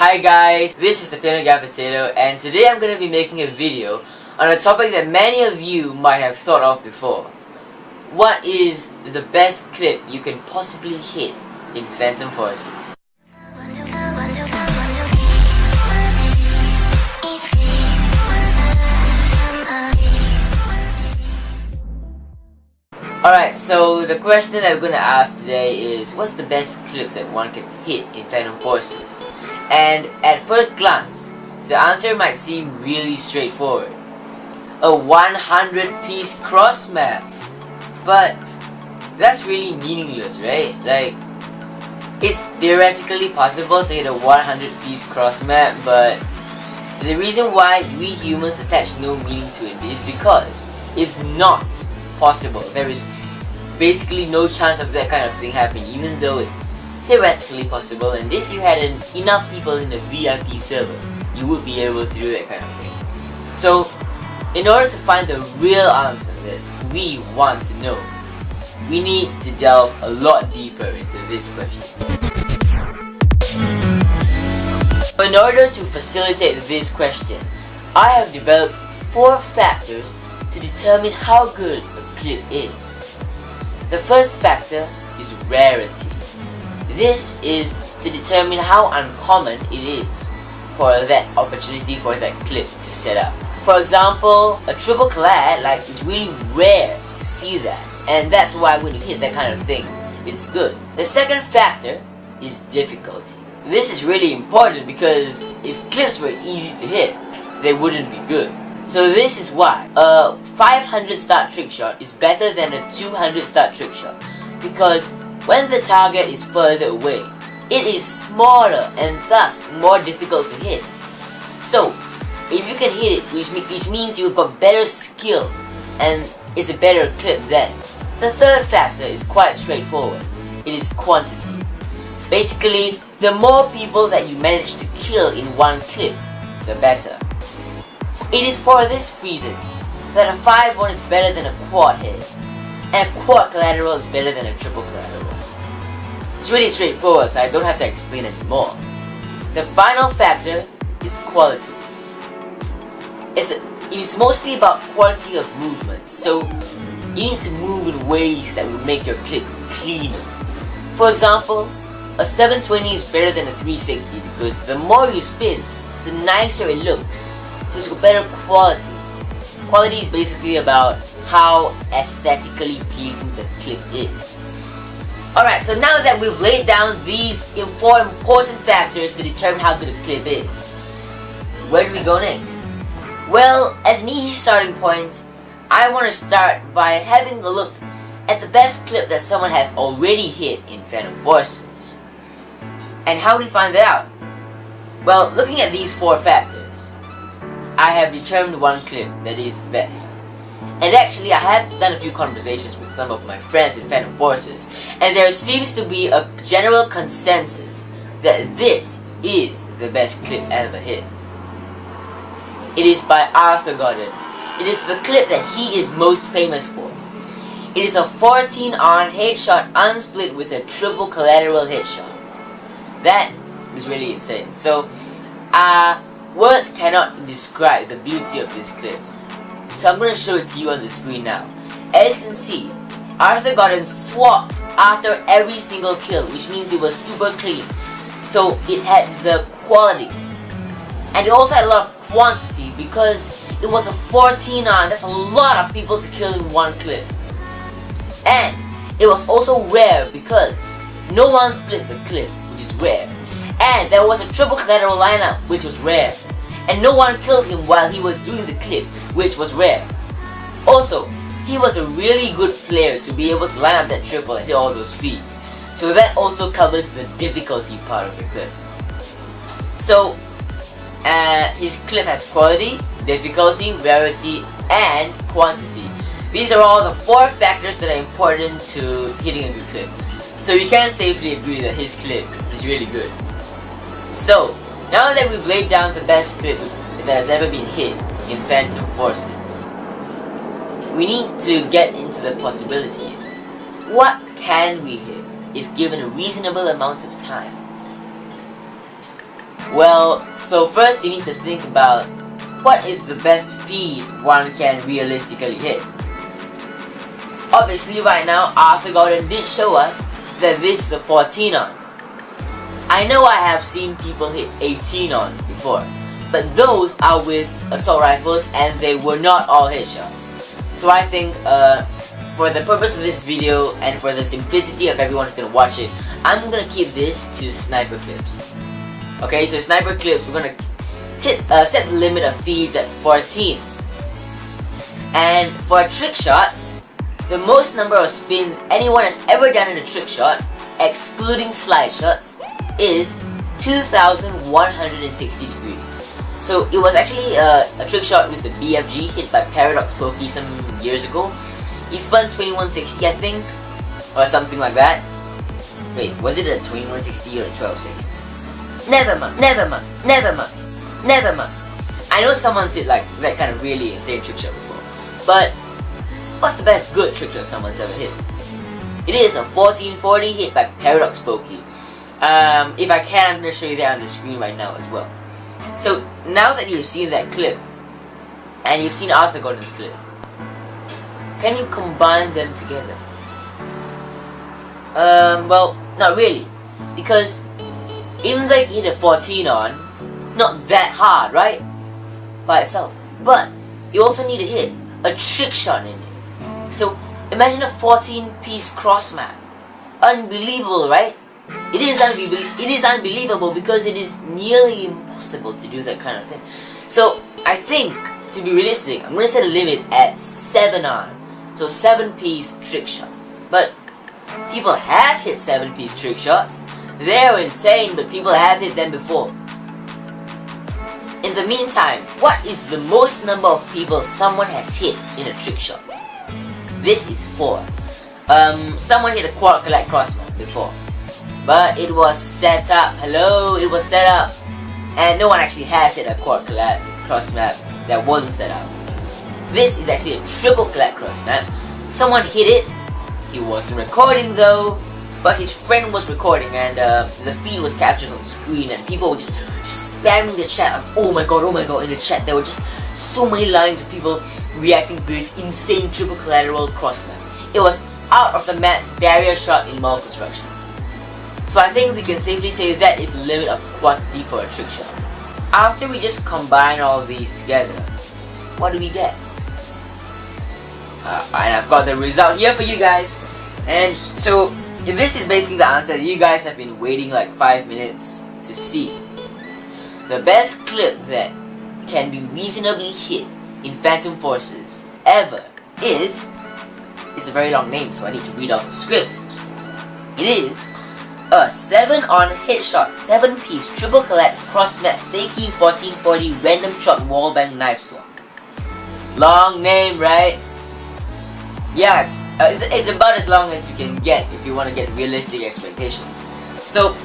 Hi guys, this is the Piano Guy Potato, and today I'm going to be making a video on a topic that many of you might have thought of before. What is the best clip you can possibly hit in Phantom Forces? Alright, so the question that I'm going to ask today is, what's the best clip that one can hit in Phantom Forces? And at first glance, the answer might seem really straightforward. A 100-piece cross map. But that's really meaningless, right? Like, it's theoretically possible to hit a 100-piece cross map, but the reason why we humans attach no meaning to it is because it's not possible. There is basically no chance of that kind of thing happening, even though it's theoretically possible. And if you had enough people in the VIP server, you would be able to do that kind of thing. So, in order to find the real answer that we want to know, we need to delve a lot deeper into this question. In order to facilitate this question, I have developed 4 factors to determine how good a clip is. The first factor is rarity. This is to determine how uncommon it is for that opportunity for that clip to set up. For example, a triple collab, it's really rare to see that, and that's why when you hit that kind of thing, it's good. The second factor is difficulty. This is really important because if clips were easy to hit, they wouldn't be good. So this is why a 500 start trick shot is better than a 200 start trick shot, because when the target is further away, it is smaller and thus more difficult to hit. So if you can hit it, which means you've got better skill and it's a better clip then. The third factor is quite straightforward. It is quantity. Basically, the more people that you manage to kill in one clip, the better. It is for this reason that a 5-1 is better than a quad hit, and a quad collateral is better than a triple collateral. It's really straightforward, so I don't have to explain anymore. The final factor is quality. It's mostly about quality of movement, so you need to move in ways that will make your clip cleaner. For example, a 720 is better than a 360 because the more you spin, the nicer it looks. So it's got better quality. Quality is basically about how aesthetically pleasing the clip is. Alright, so now that we've laid down these 4 important factors to determine how good a clip is, where do we go next? Well, as an easy starting point, I want to start by having a look at the best clip that someone has already hit in Phantom Forces. And how do we find that out? Well, looking at these 4 factors, I have determined one clip that is the best. And actually, I have done a few conversations with some of my friends in Phantom Forces, and there seems to be a general consensus that this is the best clip ever hit. It is by Arthur Gordon. It is the clip that he is most famous for. It is a 14-on headshot unsplit with a triple collateral headshot. That is really insane. So, words cannot describe the beauty of this clip. So I'm going to show it to you on the screen now. As you can see, Arthur Gordon swapped after every single kill, which means it was super clean. So it had the quality. And it also had a lot of quantity because it was a 14-on. That's a lot of people to kill in one clip. And it was also rare because no one split the clip, which is rare. And there was a triple collateral lineup, which was rare. And no one killed him while he was doing the clip, which was rare. Also, he was a really good player to be able to line up that triple and hit all those feeds. So that also covers the difficulty part of the clip. So, his clip has quality, difficulty, rarity, and quantity. These are all the 4 factors that are important to hitting a good clip. So we can safely agree that his clip is really good. So, now that we've laid down the best clip that has ever been hit in Phantom Forces, we need to get into the possibilities. What can we hit if given a reasonable amount of time? Well, so first you need to think about what is the best feed one can realistically hit. Obviously right now Arthur Gordon did show us that this is a 14 on. I know I have seen people hit 18 on before, but those are with assault rifles and they were not all headshots. So I think for the purpose of this video and for the simplicity of everyone who's gonna watch it, I'm gonna keep this to sniper clips. Okay, so sniper clips, we're gonna set the limit of feeds at 14. And for trick shots, the most number of spins anyone has ever done in a trick shot, excluding slide shots, is 2,160 degrees. So it was actually a trick shot with the BFG hit by Paradox Pokey some years ago. He spun 2160, I think, or something like that. Wait, was it a 2160 or a 1260? Never mind. I know someone's hit like that kind of really insane trick shot before, but what's the best good trick shot someone's ever hit? It is a 1440 hit by Paradox Pokey. If I can, I'm going to show you that on the screen right now as well. So now that you've seen that clip, and you've seen Arthur Gordon's clip, can you combine them together? Well, not really, because even though you hit a 14 on, not that hard, right? By itself. But you also need to hit a trick shot in it. So imagine a 14-piece cross map. Unbelievable, right? It is unbelievable because it is nearly impossible to do that kind of thing. So I think, to be realistic, I'm going to set a limit at 7 on. So 7-piece trick shot. But people have hit 7-piece trick shots. They're insane, but people have hit them before. In the meantime, what is the most number of people someone has hit in a trick shot? This is 4. Someone hit a quad collect crossmap before, but it was set up. Hello, it was set up, and no one actually has hit a quad collect crossmap that wasn't set up. This is actually a triple collect crossmap. Someone hit it. He wasn't recording though, but his friend was recording, and the feed was captured on screen, and people were just spamming the chat. Oh my god, in the chat there were just so many lines of people reacting to this insane triple collateral crossmap. It was out of the map barrier shot in mall construction. So I think we can safely say that is the limit of quantity for a trick shot. After we just combine all of these together, what do we get? And I've got the result here for you guys. And so this is basically the answer that you guys have been waiting like 5 minutes to see. The best clip that can be reasonably hit in Phantom Forces ever is, it's a very long name so I need to read off the script. It is a 7 on headshot 7-piece triple collect crossmat fakey 1440 random shot wallbang knife swap. Long name, right? Yeah, it's about as long as you can get if you want to get realistic expectations. So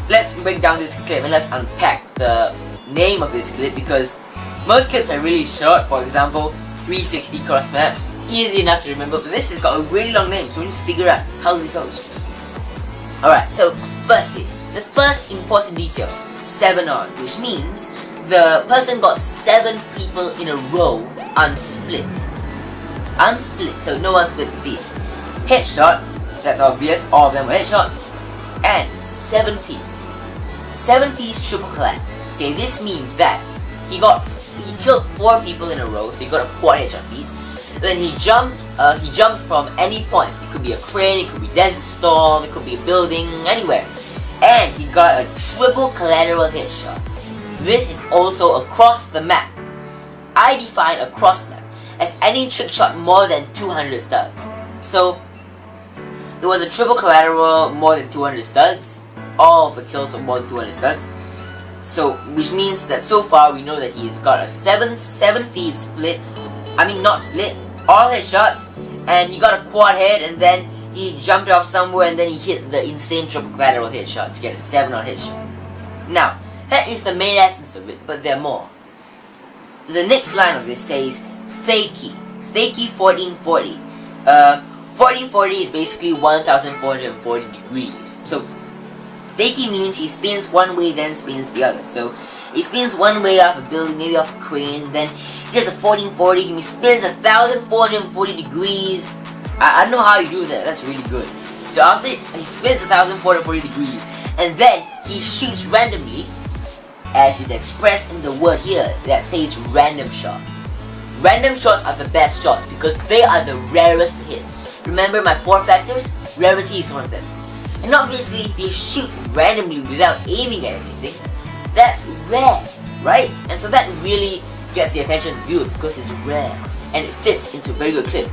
let's break down this clip and let's unpack the name of this clip, because most clips are really short. For example, 360 cross map, easy enough to remember. So this has got a really long name, so we need to figure out how this goes. Alright, so firstly, the first important detail, 7 on, which means the person got 7 people in a row unsplit. Unsplit, so no one split the feed. Headshot, that's obvious, all of them were headshots. And 7-piece. 7-piece triple collab. Okay, this means that he killed 4 people in a row, so he got a quad headshot feed. Then he jumped from any point. It could be a crane, it could be Desert Storm, it could be a building, anywhere. And he got a triple collateral headshot. This is also across the map. I define a cross map as any trick shot more than 200 studs. So it was a triple collateral more than 200 studs. All of the kills are more than 200 studs. So which means that so far we know that he's got a 7 feed split. I mean not split, all headshots, and he got a quad head, and then he jumped off somewhere and then he hit the insane triple collateral headshot to get a 7 on headshot. Now, that is the main essence of it, but there are more. The next line of this says fakey 1440. 1440 is basically 1440 degrees. So Fakey means he spins one way, then spins the other. So he spins one way off a building, maybe off a crane, then he does a 1440, he spins 1,440 degrees. I don't know how you do that, that's really good. So after he spins 1,440 degrees, and then he shoots randomly, as is expressed in the word here that says random shot. Random shots are the best shots because they are the rarest to hit. Remember my 4 factors? Rarity is one of them. And obviously, if you shoot randomly without aiming at anything, that's rare, right? And so that really gets the attention of the viewer because it's rare and it fits into a very good clip.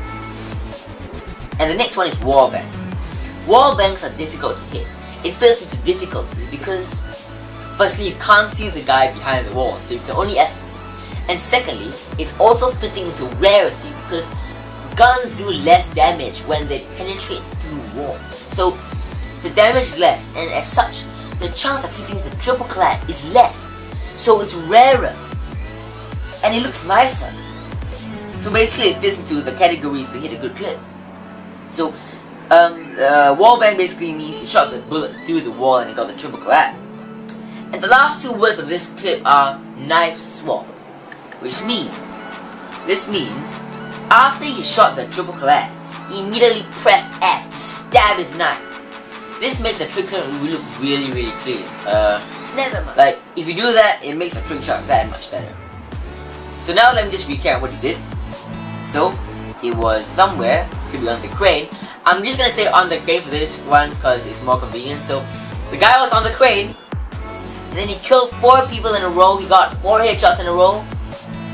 And the next one is wall bang. Wall bangs are difficult to hit. It fits into difficulty because firstly, you can't see the guy behind the wall, so you can only estimate. And secondly, it's also fitting into rarity because guns do less damage when they penetrate through walls. So the damage is less, and as such, the chance of hitting the triple clad is less. So it's rarer, and it looks nicer. So basically, it fits into the categories to hit a good clip. So wall bang basically means you shot the bullet through the wall and you got the triple clad. And the last 2 words of this clip are knife swap, which means, this means, after he shot the triple clad, he immediately pressed F to stab his knife. This makes a trick shot look really clean. Never mind. Like, if you do that, it makes a trick shot that much better. So now let me just recap what he did. So, it was somewhere, could be on the crane. I'm just gonna say on the crane for this one because it's more convenient. So, the guy was on the crane, and then he killed 4 people in a row. He got 4 headshots in a row,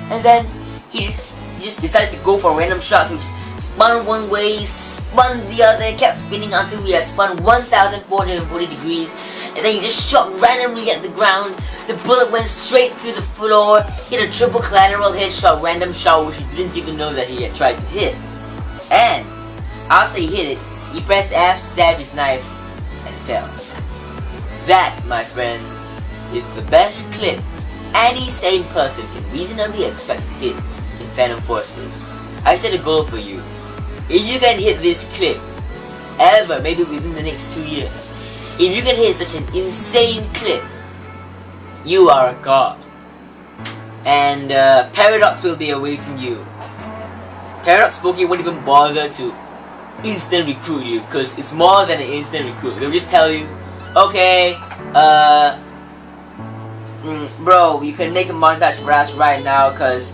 and then he just decided to go for a random shot. So he spun one way, spun the other, kept spinning until he had spun 1,440 degrees, and then he just shot randomly at the ground. The bullet went straight through the floor, hit a triple collateral headshot, random shot which he didn't even know that he had tried to hit. And after he hit it, he pressed F, stabbed his knife, and fell. That, my friends, is the best clip any sane person can reasonably expect to hit in Phantom Forces. I set a goal for you. If you can hit this clip ever, maybe within the next 2 years, if you can hit such an insane clip, you are a god. And Paradox will be awaiting you. Paradox Poké won't even bother to instant recruit you because it's more than an instant recruit. They'll just tell you, okay, bro, you can make a montage for us right now because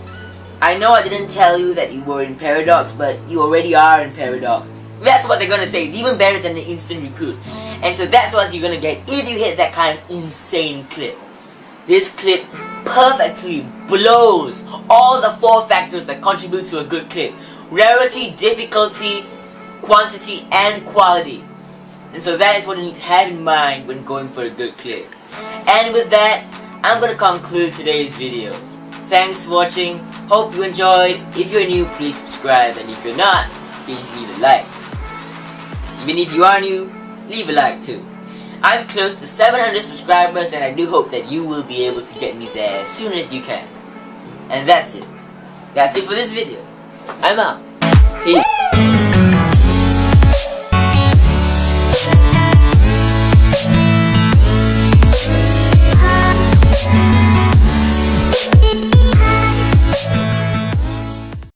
I know I didn't tell you that you were in Paradox, but you already are in Paradox. That's what they're gonna say. It's even better than the instant recruit. And so that's what you're gonna get if you hit that kind of insane clip. This clip perfectly blows all the 4 factors that contribute to a good clip. Rarity, difficulty, quantity, and quality. And so that is what you need to have in mind when going for a good clip. And with that, I'm gonna conclude today's video. Thanks for watching. Hope you enjoyed. If you're new, please subscribe. And if you're not, please leave a like. Even if you are new, leave a like too. I'm close to 700 subscribers and I do hope that you will be able to get me there as soon as you can. And that's it. That's it for this video. I'm out. Peace.